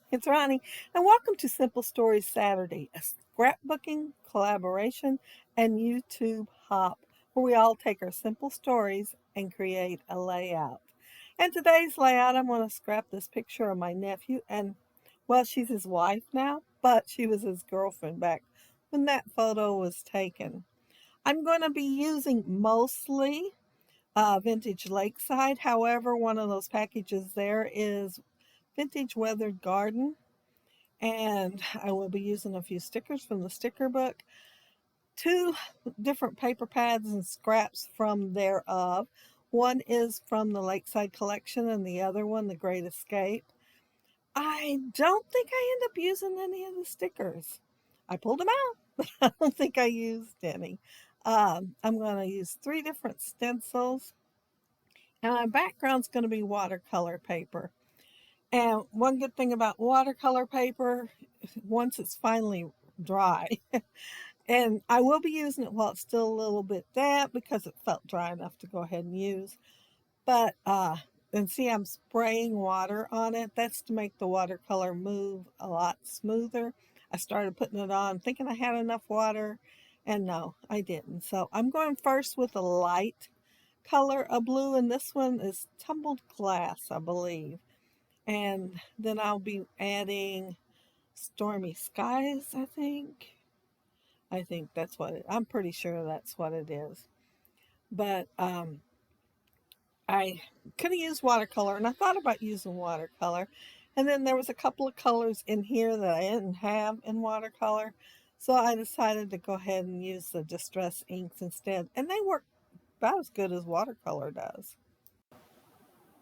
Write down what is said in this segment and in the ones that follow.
It's Ronnie, and welcome to Simple Stories Saturday, a scrapbooking collaboration and YouTube hop where we all take our simple stories and create a layout. And today's layout, I'm going to scrap this picture of my nephew, and well, she's his wife now, but she was his girlfriend back when that photo was taken. I'm going to be using mostly vintage lakeside. However, one of those packages there is vintage weathered garden, and I will be using a few stickers from the sticker book, two different paper pads and scraps from thereof. One is from the Lakeside Collection and the other one, The Great Escape. I don't think I end up using any of the stickers. I pulled them out, but I don't think I used any. I'm going to use three different stencils, and my background's going to be watercolor paper. And one good thing about watercolor paper, once it's finally dry, and I will be using it while it's still a little bit damp because it felt dry enough to go ahead and use. But, and see, I'm spraying water on it. That's to make the watercolor move a lot smoother. I started putting it on thinking I had enough water, and no, I didn't. So I'm going first with a light color of blue, and this one is tumbled glass, I believe. And then I'll be adding stormy skies, I think. I think that's what I'm pretty sure that's what it is. But I could have used watercolor, and I thought about using watercolor. And then there was a couple of colors in here that I didn't have in watercolor. So I decided to go ahead and use the Distress inks instead. And they work about as good as watercolor does.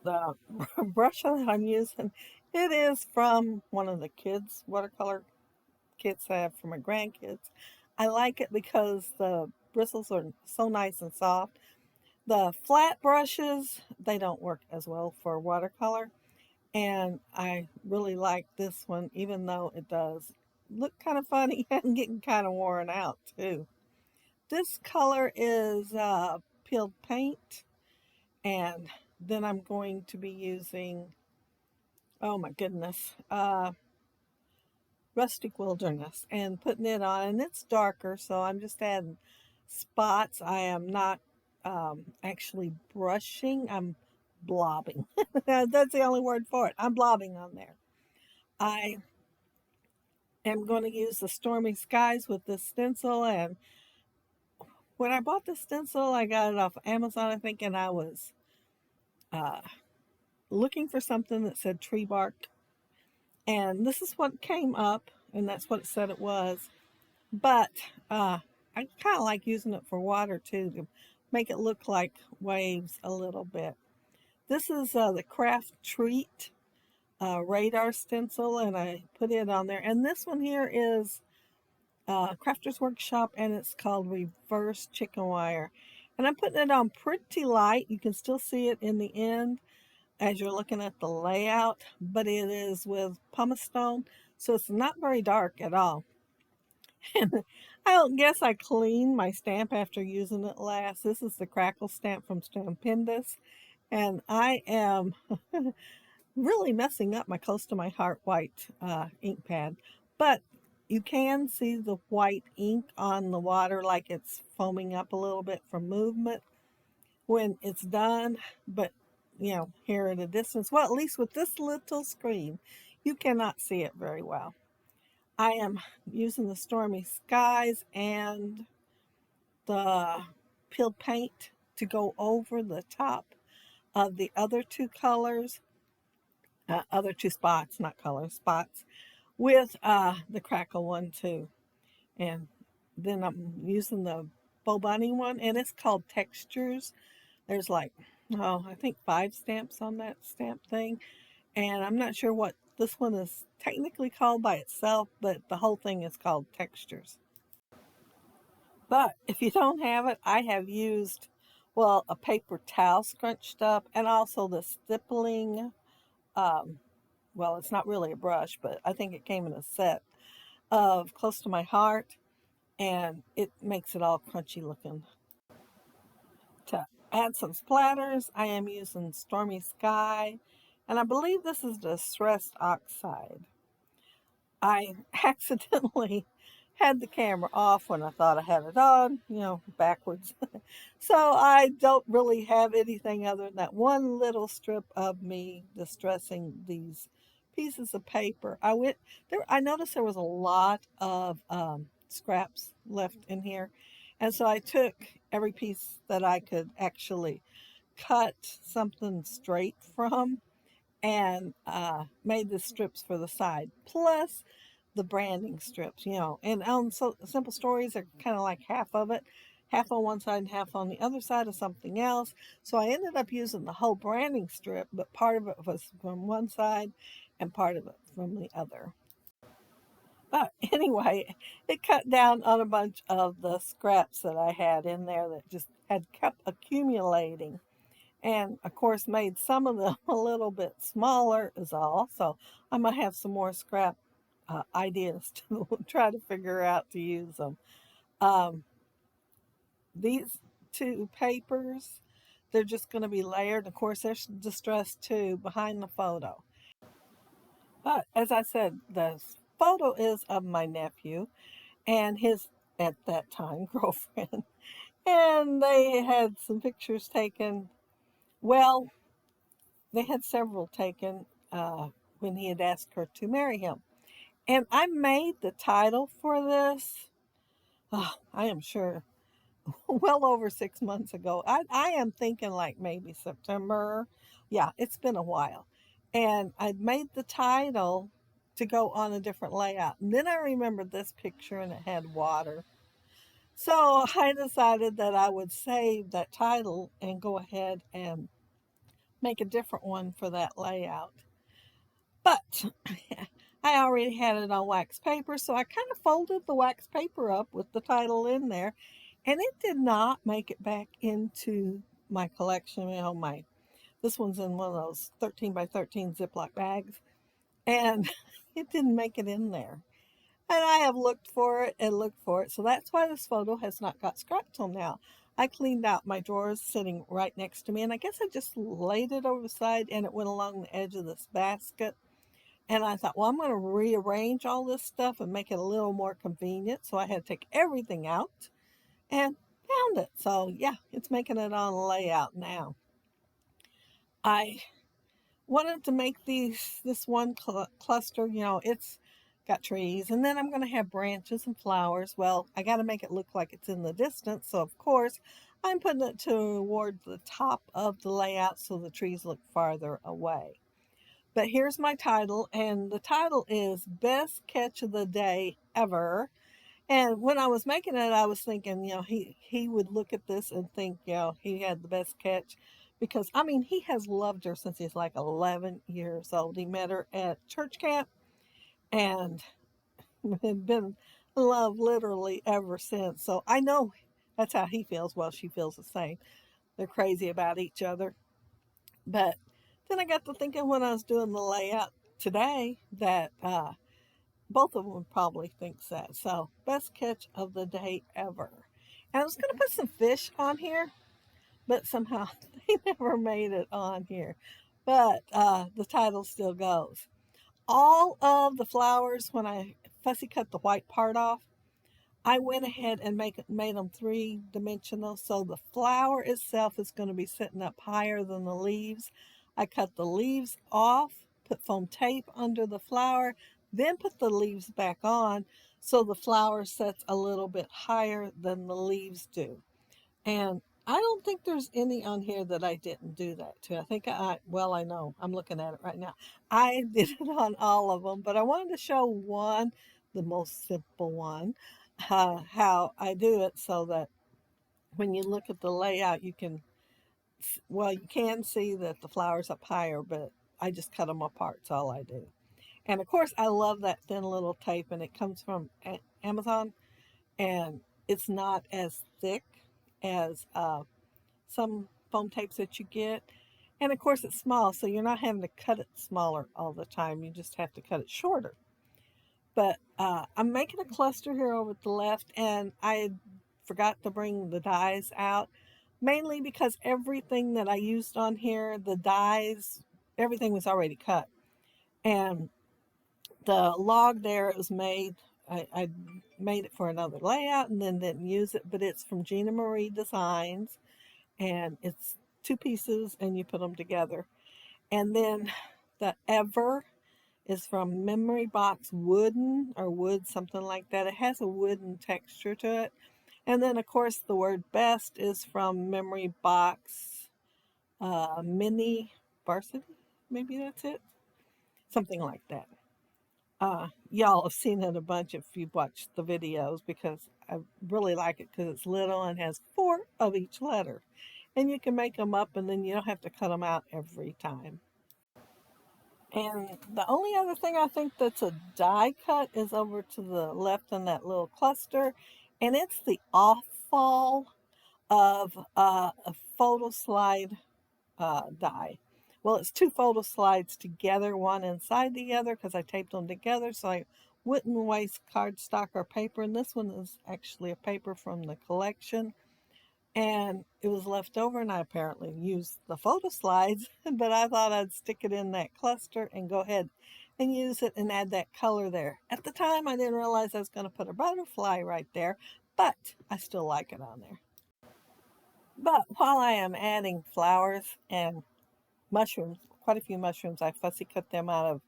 The brush that I'm using, it is from one of the kids' watercolor kits I have for my grandkids. I like it because the bristles are so nice and soft. The flat brushes, they don't work as well for watercolor. And I really like this one, even though it does look kind of funny and getting kind of worn out too. This color is peeled paint, and then I'm going to be using, oh my goodness, Rustic Wilderness and putting it on. And it's darker, so I'm just adding spots. I am not actually brushing, I'm blobbing. That's the only word for it. I'm blobbing on there. I am going to use the Stormy Skies with this stencil. And when I bought the stencil, I got it off Amazon, I think, and I was uh, looking for something that said tree bark. And this is what came up, and that's what it said it was. But I kind of like using it for water too, to make it look like waves a little bit. This is the Craft Treat radar stencil, and I put it on there. And this one here is Crafter's Workshop, and it's called Reverse Chicken Wire. And I'm putting it on pretty light. You can still see it in the end as you're looking at the layout, but it is with pumice stone, so it's not very dark at all. And I don't guess I cleaned my stamp after using it last. This is the Crackle stamp from Stampendous, and I am really messing up my Close to My Heart white ink pad. But you can see the white ink on the water, like it's foaming up a little bit from movement when it's done. But, you know, here at a distance, well, at least with this little screen, you cannot see it very well. I am using the Stormy Skies and the peeled paint to go over the top of the other two colors, other two spots, not colors, spots, with the Crackle one too. And then I'm using the Bow Bunny one, and it's called Textures. There's like, oh, I think 5 stamps on that stamp thing. And I'm not sure what this one is technically called by itself, but the whole thing is called Textures. But if you don't have it, I have used, well, a paper towel scrunched up, and also the stippling, um, well, it's not really a brush, but I think it came in a set of Close to My Heart, and it makes it all crunchy looking. To add some splatters, I am using Stormy Sky, and I believe this is Distressed Oxide. I accidentally had the camera off when I thought I had it on, backwards. So I don't really have anything other than that one little strip of me distressing these pieces of paper. I went there. I noticed there was a lot of scraps left in here, and so I took every piece that I could actually cut something straight from and made the strips for the side. Plus the branding strips, and on Simple Stories are kind of like half of it, half on one side and half on the other side of something else. So I ended up using the whole branding strip, but part of it was from one side and part of it from the other. But anyway, it cut down on a bunch of the scraps that I had in there that just had kept accumulating. And of course, made some of them a little bit smaller, is all. So I might have some more scrap ideas to try to figure out to use them. Um, these two papers, they're just going to be layered. Of course, there's distress too behind the photo. But as I said, the photo is of my nephew and his, at that time, girlfriend. And they had some pictures taken. Well, they had several taken when he had asked her to marry him. And I made the title for this, I am sure, well over 6 months ago. I am thinking like maybe September. Yeah, it's been a while. And I made the title to go on a different layout. And then I remembered this picture and it had water. So I decided that I would save that title and go ahead and make a different one for that layout. But I already had it on wax paper, so I kind of folded the wax paper up with the title in there, and it did not make it back into my collection. This one's in one of those 13 by 13 Ziploc bags, and it didn't make it in there. And I have looked for it and looked for it, so that's why this photo has not got scrapped till now. I cleaned out my drawers sitting right next to me, and I guess I just laid it over the side and it went along the edge of this basket. And I thought, well, I'm going to rearrange all this stuff and make it a little more convenient. So I had to take everything out and found it. So yeah, it's making it on layout now. I wanted to make this one cluster, it's got trees, and then I'm going to have branches and flowers. Well, I got to make it look like it's in the distance. So of course, I'm putting it toward the top of the layout so the trees look farther away. But here's my title, and the title is Best Catch of the Day Ever. And when I was making it, I was thinking, he would look at this and think, he had the best catch. Because, I mean, he has loved her since he's like 11 years old. He met her at church camp and had been in love literally ever since. So I know that's how he feels. Well, she feels the same. They're crazy about each other. But then I got to thinking when I was doing the layout today that both of them would probably think that. So, best catch of the day ever. And I was going to put some fish on here, but somehow they never made it on here. But the title still goes. All of the flowers, when I fussy cut the white part off, I went ahead and made them three-dimensional, so the flower itself is going to be sitting up higher than the leaves. I cut the leaves off, put foam tape under the flower, then put the leaves back on so the flower sits a little bit higher than the leaves do. And I don't think there's any on here that I didn't do that to. I think I know, I'm looking at it right now. I did it on all of them, but I wanted to show one, the most simple one, how I do it so that when you look at the layout, you can see that the flower's up higher, but I just cut them apart. That's all I do. And of course, I love that thin little tape, and it comes from Amazon, and it's not as thick as some foam tapes that you get. And of course, it's small, so you're not having to cut it smaller all the time. You just have to cut it shorter. But I'm making a cluster here over at the left, and I forgot to bring the dies out, mainly because everything that I used on here, the dies, everything was already cut. And the log there, it was made, I made it for another layout and then didn't use it, but it's from Gina Marie Designs, and it's two pieces and you put them together. And then the Ever is from Memory Box Wooden, or Wood, something like that. It has a wooden texture to it. And then, of course, the word Best is from Memory Box Mini Varsity. Maybe that's it. Something like that. Y'all have seen it a bunch if you've watched the videos, because I really like it because it's little and has four of each letter. And you can make them up and then you don't have to cut them out every time. And the only other thing I think that's a die cut is over to the left in that little cluster. And it's the off fall of a photo slide die. Well, it's two photo slides together, one inside the other, because I taped them together so I wouldn't waste cardstock or paper. And this one is actually a paper from the collection. And it was left over, and I apparently used the photo slides, but I thought I'd stick it in that cluster and go ahead and use it and add that color there. At the time, I didn't realize I was going to put a butterfly right there, but I still like it on there. But while I am adding flowers and mushrooms, quite a few mushrooms, I fussy cut them out of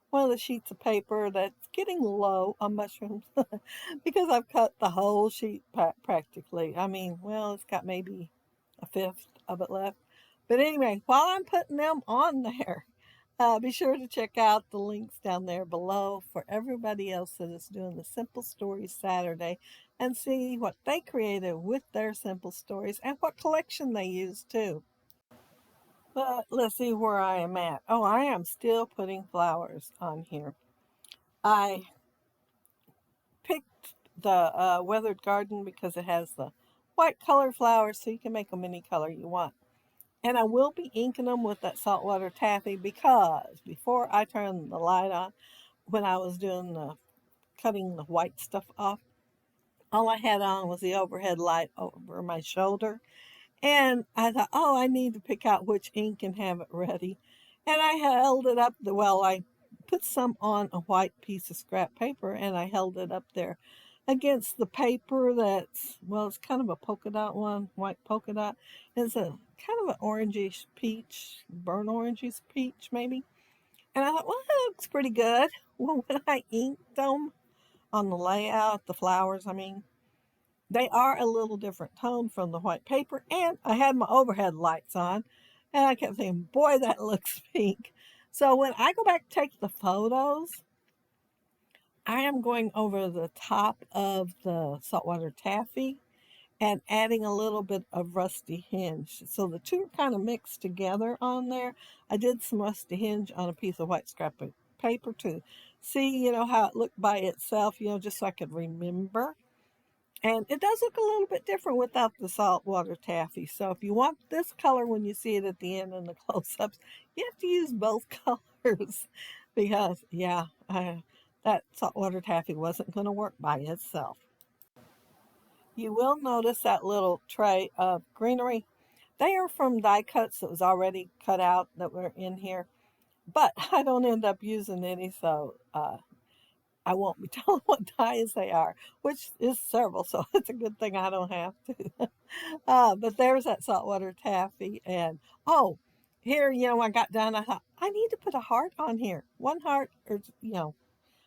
one of the sheets of paper that's getting low on mushrooms because I've cut the whole sheet practically. I mean, well, it's got maybe a fifth of it left. But anyway, while I'm putting them on there, be sure to check out the links down there below for everybody else that is doing the Simple Stories Saturday, and see what they created with their simple stories and what collection they used too. But let's see where I am at. Oh, I am still putting flowers on here. I picked the Weathered Garden because it has the white color flowers, so you can make them any color you want. And I will be inking them with that saltwater taffy, because before I turned the light on, when I was doing the cutting the white stuff off, all I had on was the overhead light over my shoulder. And I thought, oh, I need to pick out which ink and have it ready. And I held it up, I put some on a white piece of scrap paper, and I held it up there against the paper that's, well, it's kind of a polka dot one, white polka dot. It's a kind of an orangish peach, burnt orangish peach maybe. And I thought, well, that looks pretty good. Well, when I inked them on the layout, the flowers, I mean, they are a little different tone from the white paper, and I had my overhead lights on, and I kept thinking, boy, that looks pink. So when I go back to take the photos, I am going over the top of the saltwater taffy and adding a little bit of rusty hinge. So the two are kind of mixed together on there. I did some rusty hinge on a piece of white scrap paper to see, how it looked by itself, just so I could remember. And it does look a little bit different without the saltwater taffy. So if you want this color when you see it at the end in the close-ups, you have to use both colors because, yeah, that saltwater taffy wasn't going to work by itself. You will notice that little tray of greenery. They are from die cuts that was already cut out that were in here, but I don't end up using any, so I won't be telling what dyes they are, which is several, so it's a good thing I don't have to. But there's that saltwater taffy. And oh, here, I got done. I thought, I need to put a heart on here. One heart, or,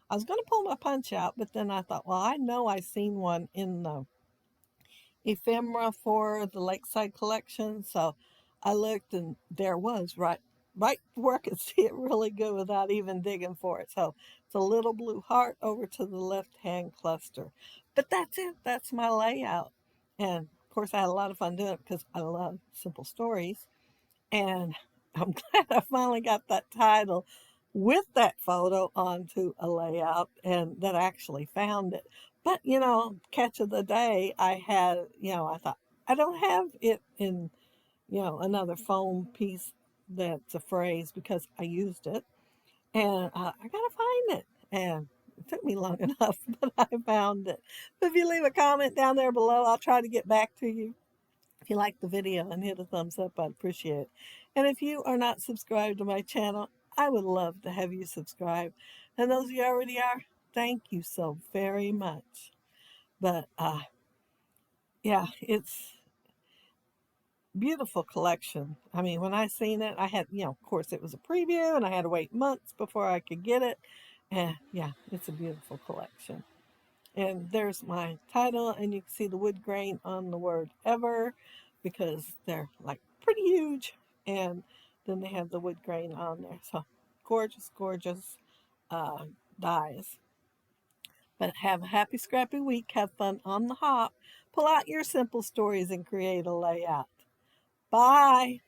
I was going to pull my punch out, but then I thought, well, I know I've seen one in the ephemera for the Lakeside collection. So I looked, and there was right where I could see it really good without even digging for it. So it's a little blue heart over to the left hand cluster. But that's it. That's my layout. And of course, I had a lot of fun doing it because I love simple stories. And I'm glad I finally got that title with that photo onto a layout and that I actually found it. But, catch of the day, I had, I thought, I don't have it in, another foam piece that's a phrase because I used it. And I got to find it. And it took me long enough, but I found it. But if you leave a comment down there below, I'll try to get back to you. If you like the video and hit a thumbs up, I'd appreciate it. And if you are not subscribed to my channel, I would love to have you subscribe, And those of you already are, thank you so very much. But yeah, it's beautiful collection. I mean, when I seen it, I had, of course it was a preview and I had to wait months before I could get it. And yeah, it's a beautiful collection. And there's my title, and you can see the wood grain on the word ever because they're like pretty huge. And then they have the wood grain on there. So gorgeous, gorgeous uh, dies. But have a happy, scrappy week. Have fun on the hop. Pull out your simple stories and create a layout. Bye.